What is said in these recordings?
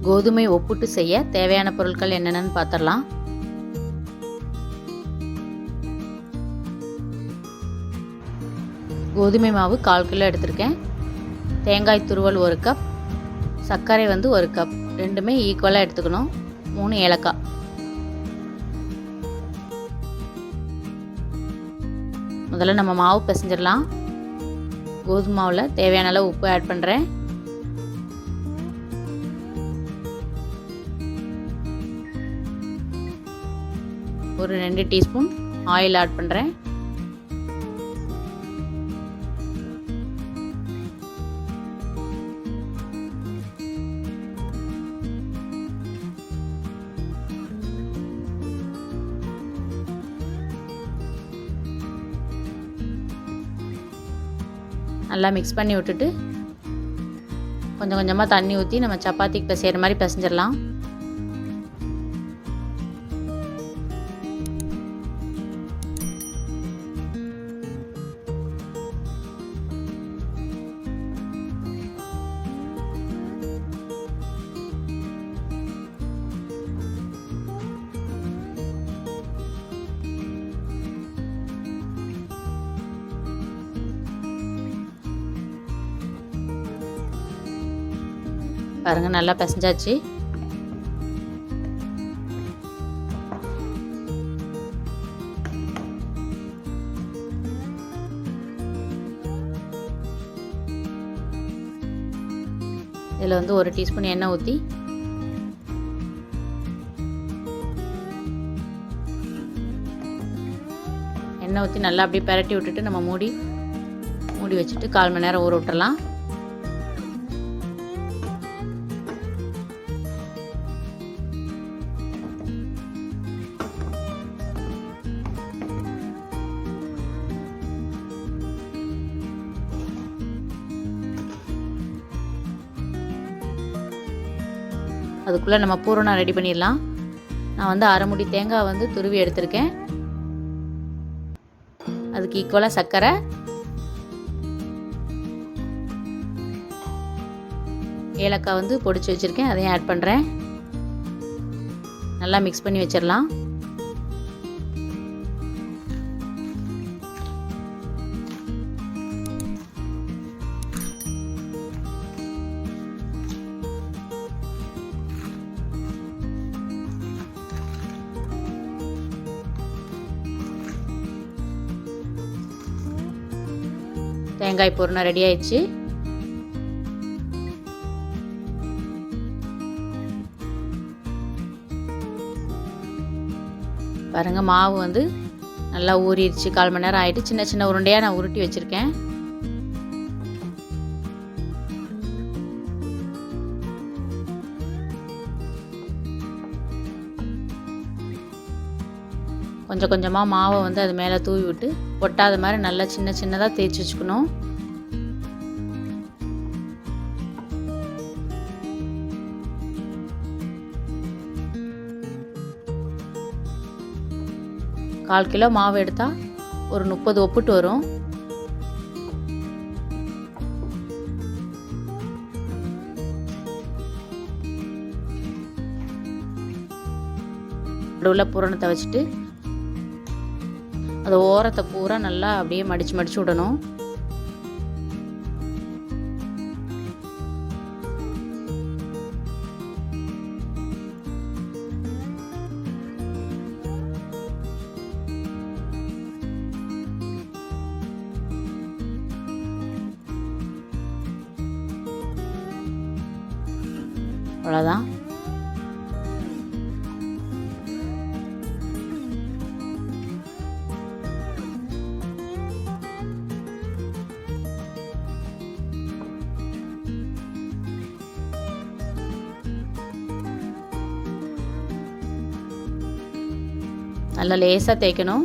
கோதுமை ஒப்புட்டு செய்ய தேவையான பொருட்கள் என்னென்னு பார்த்துடலாம். கோதுமை மாவு 1/4 கிலோ எடுத்திருக்கேன். தேங்காய் துருவல் 1 கப், சர்க்கரை 1 கப், ரெண்டுமே ஈக்குவலாக எடுத்துக்கணும். 3 ஏலக்காய். முதல்ல நம்ம மாவு பிசைஞ்சிடலாம். கோதுமை மாவில் தேவையான அளவு உப்பு ஆட் பண்ணுறேன். ஒரு 2 டீஸ்பூன் ஆயில் ஆட் பண்ணுறேன். நல்லா மிக்ஸ் பண்ணி விட்டுட்டு கொஞ்சம் கொஞ்சமாக தண்ணி ஊற்றி நம்ம சப்பாத்திக்கு பிசைகிற மாதிரி பிசைஞ்சிடலாம். பாருங்க, நல்லா பிசைஞ்சாச்சு. இதில் 1 டீஸ்பூன் எண்ணெய் ஊற்றி நல்லா அப்படியே பிரட்டி விட்டுட்டு நம்ம மூடி வச்சுட்டு 1/4 மணி நேரம் ஊற விட்டுறலாம். அதுக்குள்ளே நம்ம பூரணம் ரெடி பண்ணிடலாம். நான் 1/2 மூடி தேங்காய் துருவி எடுத்திருக்கேன். அதுக்கு ஈக்குவலாக சர்க்கரை, ஏலக்காய் பொடிச்சு வச்சுருக்கேன், அதையும் ஆட் பண்ணுறேன். நல்லா மிக்ஸ் பண்ணி வச்சிடலாம். தேங்காய் பூரணம் ரெடி ஆயிடுச்சு. பாருங்க, மாவு நல்லா ஊறிடுச்சு. 1/4 மணி நேரம் ஆயிட்டு. சின்ன சின்ன உருண்டையாக நான் உருட்டி வச்சுருக்கேன். கொஞ்சம் கொஞ்சமாக மாவை அது மேலே தூவி விட்டு ஒட்டாத மாதிரி நல்லா சின்ன சின்னதாக தேய்ச்சி வச்சுக்கணும். கால் கிலோ மாவு எடுத்தால் ஒரு 30 ஒப்புட்டு வரும். நடுவில் பூரணத்தை வச்சுட்டு அது ஓரத்தை பூரா நல்லா அப்படியே மடிச்சு விடணும். அவ்வளோதான். நல்லா லேசாக தேய்க்கணும்.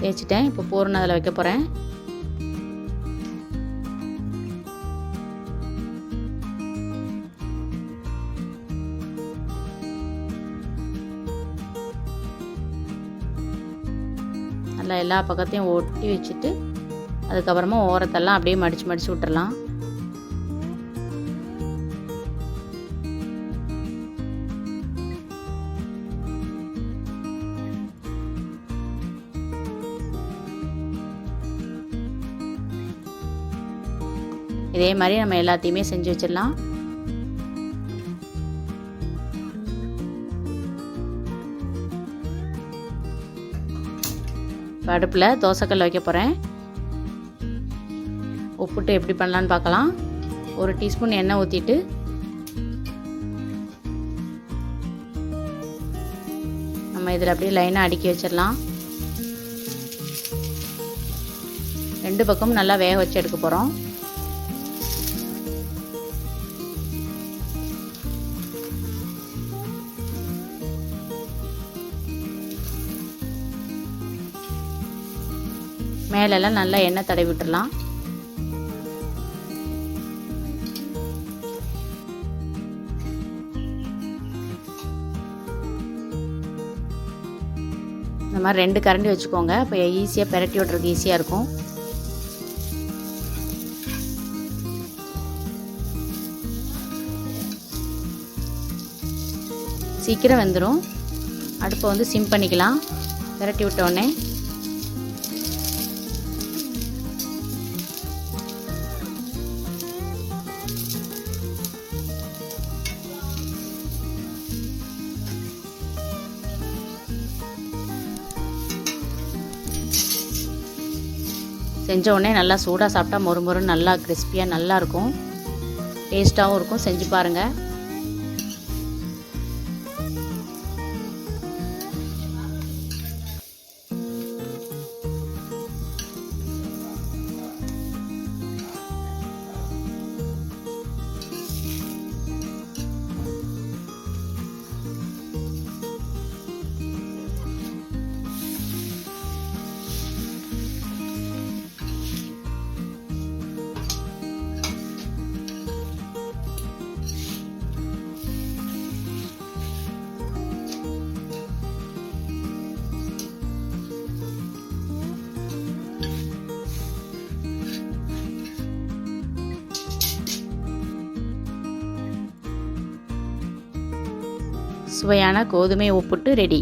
தேய்ச்சிட்டேன். இப்போ பூரணம் அதில் வைக்க போகிறேன். நல்லா எல்லா பக்கத்தையும் ஒட்டி வச்சுட்டு அதுக்கப்புறமா ஓரத்தெல்லாம் அப்படியே மடித்து விட்டுறலாம். இதே மாதிரி நம்ம எல்லாத்தையுமே செஞ்சு வச்சிடலாம். அடுப்பில் தோசைக்கல் வைக்க போகிறேன். உப்புட்டு எப்படி பண்ணலான்னு பார்க்கலாம். 1 டீஸ்பூன் எண்ணெய் ஊற்றிட்டு நம்ம இதில் அப்படியே லைனாக அடுக்கி வச்சிடலாம். 2 பக்கமும் நல்லா வேக வச்சு எடுக்க போகிறோம். மேலெல்லாம் நல்லா எண்ணெய் தடவி விட்டுடலாம். இந்த மாதிரி 2 கரண்டி வச்சுக்கோங்க. இப்போ ஈஸியாக பெரட்டி விட்றதுக்கு ஈஸியாக இருக்கும். சீக்கிரம் வெந்துடும். அடுப்பை வந்து சிம் பண்ணிக்கலாம். பெரட்டி விட்டோடனே செஞ்ச உடனே நல்லா சூடாக சாப்பிட்டா மொறுமொறுன்னு நல்லா கிறிஸ்பியாக நல்லாயிருக்கும். டேஸ்ட்டாகவும் இருக்கும். செஞ்சு பாருங்கள். சுவையான கோதுமை உப்புட்டு ரெடி.